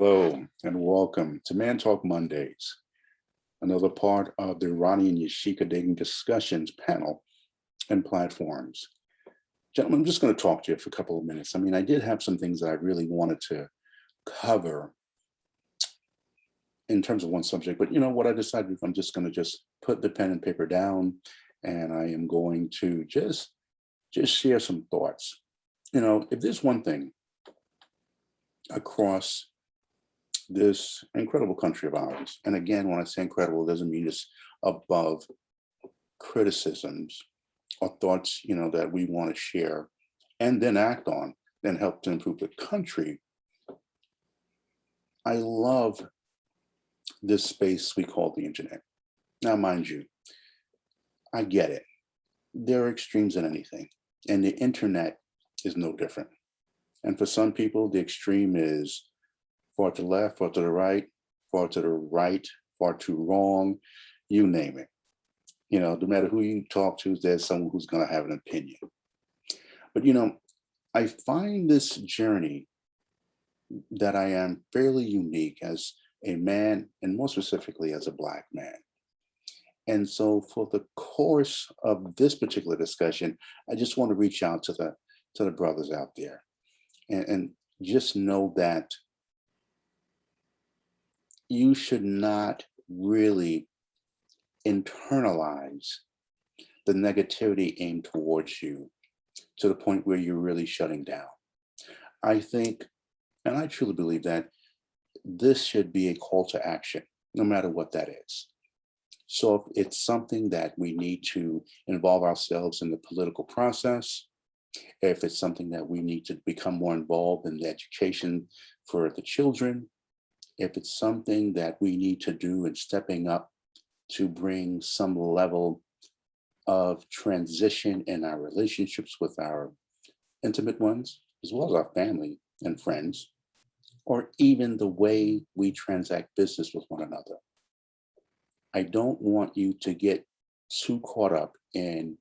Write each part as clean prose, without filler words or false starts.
Hello and welcome to Man Talk Mondays, another part of the Ronnie and Yasheka dating discussions panel and platforms. Gentlemen, I'm just going to talk to you for a couple of minutes. I did have some things that I really wanted to cover in terms of one subject, but you know what I decided, I'm just going to just put the pen and paper down, and I am going to just share some thoughts. You know, if there's one thing across this incredible country of ours. And again, when I say incredible, it doesn't mean it's above criticisms or thoughts, that we want to share and then act on and help to improve the country. I love this space we call the internet. Now, mind you, I get it. There are extremes in anything, and the internet is no different. And for some people, the extreme is far to the left, far to the right, far to the right, far too wrong, you name it. No matter who you talk to, there's someone who's going to have an opinion. But, I find this journey that I am fairly unique as a man, and more specifically as a Black man. And so for the course of this particular discussion, I just want to reach out to the brothers out there and just know that you should not really internalize the negativity aimed towards you to the point where you're really shutting down. I think, and I truly believe that this should be a call to action, no matter what that is. So if it's something that we need to involve ourselves in the political process, if it's something that we need to become more involved in the education for the children, if it's something that we need to do in stepping up to bring some level of transition in our relationships with our intimate ones, as well as our family and friends, or even the way we transact business with one another. I don't want you to get too caught up in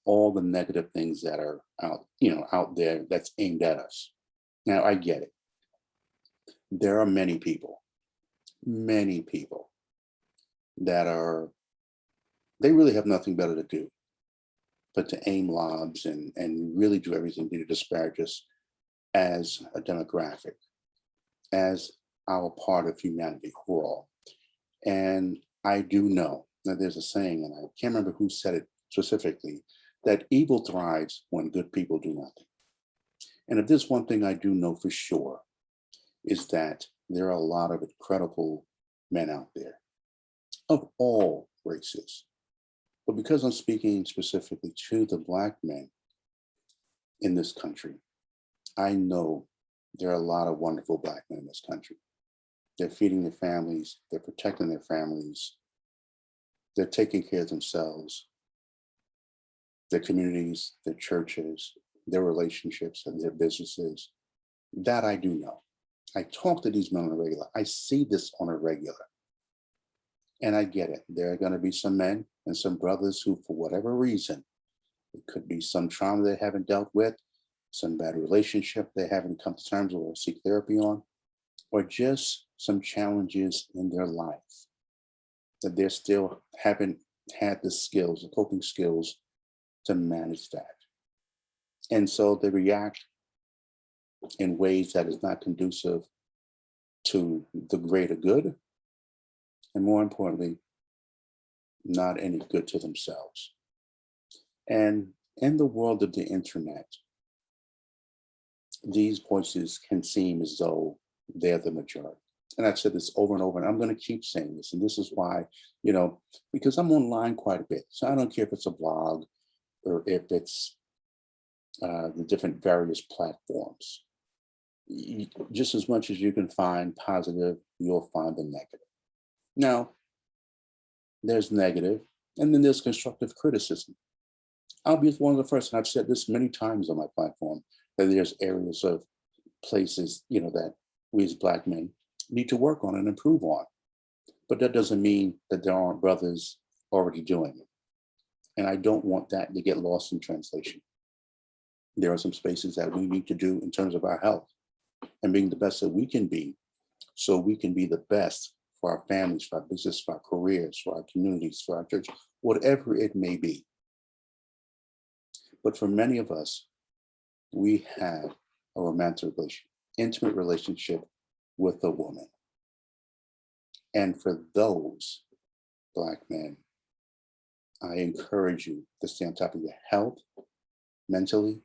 all the negative things that are out there that's aimed at us. Now, I get it. There are many people that they really have nothing better to do but to aim lobs and really do everything to disparage us as a demographic, as our part of humanity overall. And I do know that there's a saying, and I can't remember who said it specifically, that evil thrives when good people do nothing. And if there's one thing I do know for sure, is that there are a lot of incredible men out there of all races. But because I'm speaking specifically to the Black men in this country, I know there are a lot of wonderful Black men in this country. They're feeding their families, they're protecting their families, they're taking care of themselves, their communities, their churches, their relationships, and their businesses. That I do know. I talk to these men on a regular. I see this on a regular. And I get it. There are going to be some men and some brothers who, for whatever reason, it could be some trauma they haven't dealt with, some bad relationship they haven't come to terms with or seek therapy on, or just some challenges in their life that they still haven't had the skills, the coping skills to manage that. And so they react in ways that is not conducive to the greater good, and more importantly, not any good to themselves. And in the world of the internet, these voices can seem as though they're the majority. And I've said this over and over, and I'm going to keep saying this. And this is why, because I'm online quite a bit. So I don't care if it's a blog or if it's the different various platforms. Just as much as you can find positive, you'll find the negative. Now, there's negative, and then there's constructive criticism. I'll be one of the first, and I've said this many times on my platform, that there's areas of places, that we as Black men need to work on and improve on. But that doesn't mean that there aren't brothers already doing it. And I don't want that to get lost in translation. There are some spaces that we need to do in terms of our health. and being the best that we can be, so we can be the best for our families, for our business, for our careers, for our communities, for our church, whatever it may be. But for many of us, we have a romantic relationship, intimate relationship with a woman. And for those Black men, I encourage you to stay on top of your health, mentally,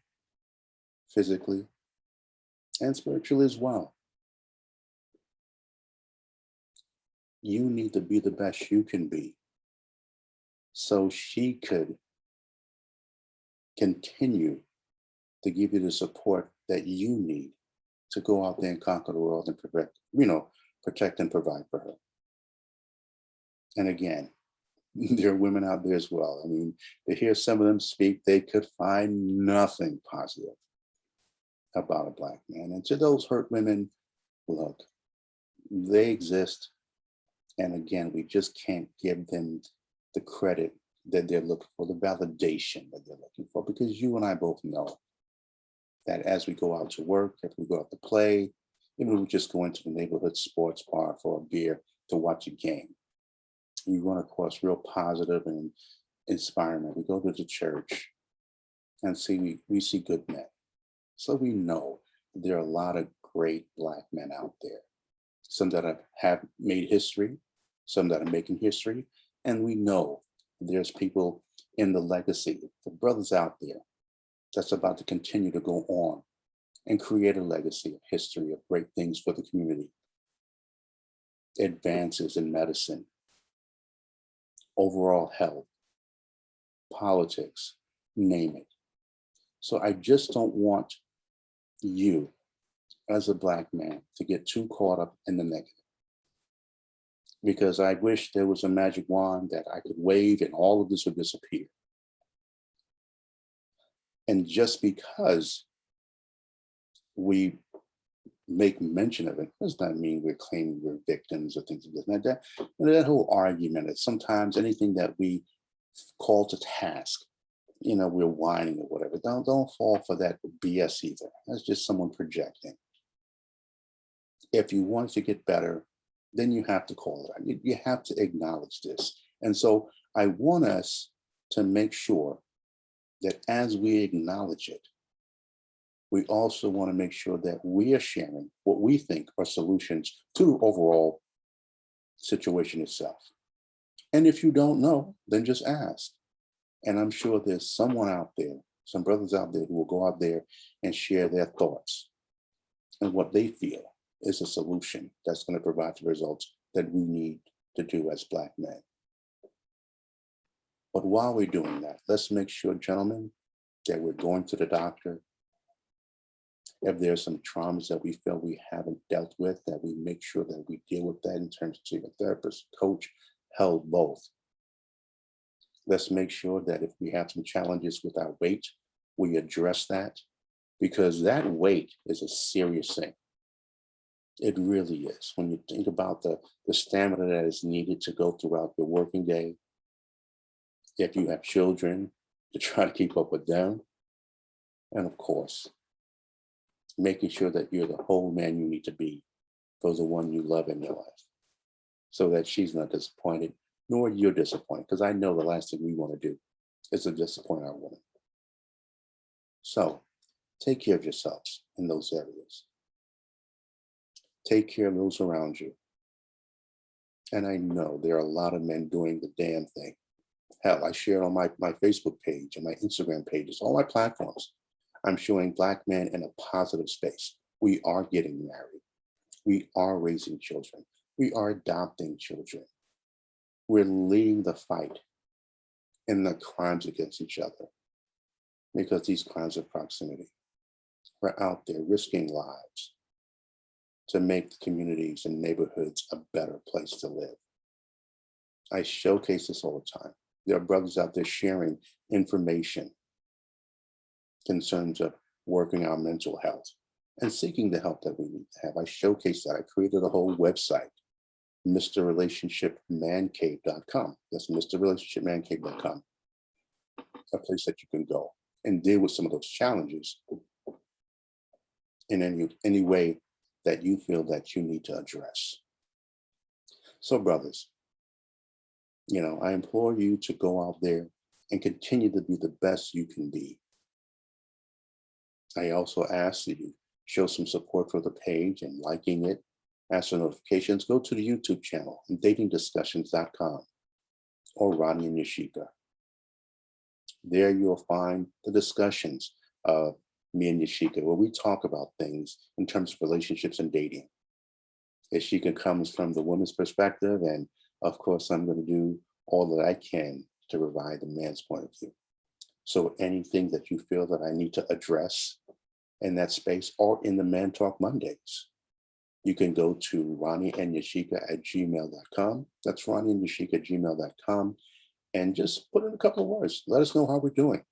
physically, and spiritually as well. You need to be the best you can be so she could continue to give you the support that you need to go out there and conquer the world and protect and provide for her. And again, there are women out there as well. I mean, to hear some of them speak, they could find nothing positive about a Black man. And to those hurt women, look, they exist. And again, we just can't give them the credit that they're looking for, the validation that they're looking for, because you and I both know that as we go out to work, if we go out to play, even if we just go into the neighborhood sports bar for a beer to watch a game, we run across real positive and inspiring. We go to the church and we see good men. So we know there are a lot of great Black men out there. Some that have made history, some that are making history. And we know there's people in the legacy, the brothers out there that's about to continue to go on and create a legacy of history of great things for the community. Advances in medicine, overall health, politics, name it. So I just don't want you as a Black man to get too caught up in the negative. Because I wish there was a magic wand that I could wave and all of this would disappear. And just because we make mention of it does not mean we're claiming we're victims or things like that. And that whole argument that sometimes anything that we call to task, we're whining or whatever. Don't fall for that BS either. That's just someone projecting. If you want to get better, then you have to call it out. You have to acknowledge this. And so I want us to make sure that as we acknowledge it, we also want to make sure that we are sharing what we think are solutions to the overall situation itself. And if you don't know, then just ask. And I'm sure there's someone out there, some brothers out there who will go out there and share their thoughts and what they feel is a solution that's going to provide the results that we need to do as Black men. But while we're doing that, let's make sure, gentlemen, that we're going to the doctor. If there's some traumas that we feel we haven't dealt with, that we make sure that we deal with that in terms of seeing a therapist, coach, hell, both. Let's make sure that if we have some challenges with our weight, we address that, because that weight is a serious thing. It really is. When you think about the stamina that is needed to go throughout your working day, if you have children, to try to keep up with them, and of course, making sure that you're the whole man you need to be for the one you love in your life, so that she's not disappointed, nor you're disappointed, because I know the last thing we want to do is to disappoint our woman. So take care of yourselves in those areas. Take care of those around you. And I know there are a lot of men doing the damn thing. Hell, I share it on my Facebook page and my Instagram pages, all my platforms. I'm showing Black men in a positive space. We are getting married. We are raising children. We are adopting children. We're leading the fight in the crimes against each other, because these crimes of proximity. We're out there risking lives to make the communities and neighborhoods a better place to live. I showcase this all the time. There are brothers out there sharing information, concerns of working our mental health and seeking the help that we need to have. I showcase that. I created a whole website, MrRelationshipManCave.com. That's MrRelationshipManCave.com, a place that you can go and deal with some of those challenges in any way that you feel that you need to address. So brothers, I implore you to go out there and continue to be the best you can be. I also ask that you show some support for the page and liking it. Ask for notifications. Go to the YouTube channel, datingdiscussions.com or Ronnie and Yasheka. There you'll find the discussions of me and Yasheka, where we talk about things in terms of relationships and dating. Yasheka comes from the woman's perspective, and of course, I'm going to do all that I can to provide the man's point of view. So anything that you feel that I need to address in that space or in the Man Talk Mondays, you can go to RonnieandYasheka@gmail.com. That's RonnieandYasheka@gmail.com. And just put in a couple of words. Let us know how we're doing.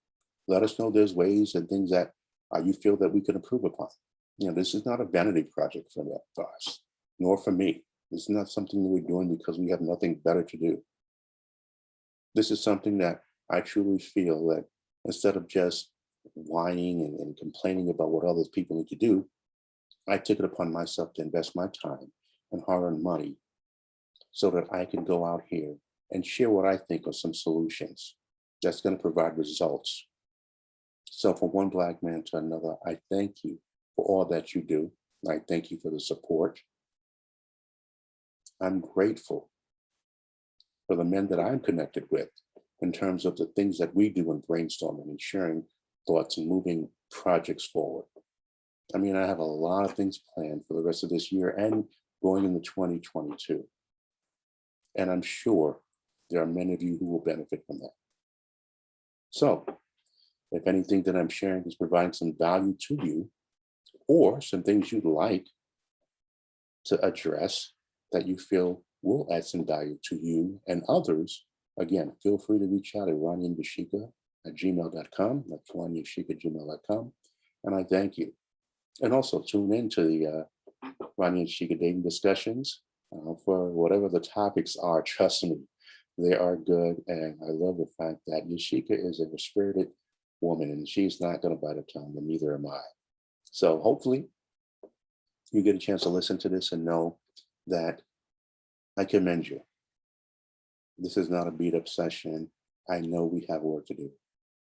Let us know there's ways and things that you feel that we can improve upon. This is not a vanity project for us, nor for me. This is not something that we're doing because we have nothing better to do. This is something that I truly feel that instead of just whining and complaining about what other people need to do, I took it upon myself to invest my time and hard-earned money so that I can go out here and share what I think are some solutions that's going to provide results. So from one Black man to another, I thank you for all that you do. I thank you for the support. I'm grateful for the men that I'm connected with in terms of the things that we do in brainstorming and sharing thoughts and moving projects forward. I have a lot of things planned for the rest of this year and going into 2022. And I'm sure there are many of you who will benefit from that. So if anything that I'm sharing is providing some value to you, or some things you'd like to address that you feel will add some value to you and others, again, feel free to reach out at RonnieandYasheka@gmail.com. That's RonnieandYasheka@gmail.com. And I thank you. And also tune in to the Ronnie and Yasheka dating discussions for whatever the topics are. Trust me, they are good. And I love the fact that Yasheka is a spirited woman and she's not going to bite her tongue, and neither am I. So hopefully you get a chance to listen to this and know that I commend you. This is not a beat up session. I know we have work to do,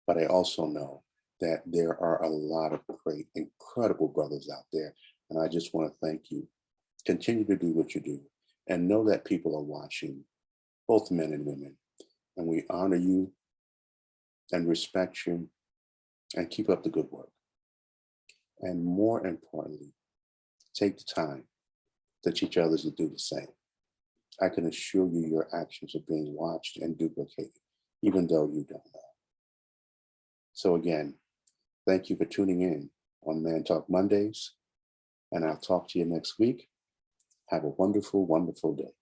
but I also know that there are a lot of great, incredible brothers out there. And I just want to thank you. Continue to do what you do and know that people are watching, both men and women. And we honor you and respect you and keep up the good work. And more importantly, take the time to teach others to do the same. I can assure you your actions are being watched and duplicated, even though you don't know. So again, thank you for tuning in on Man Talk Mondays, and I'll talk to you next week. Have a wonderful, wonderful day.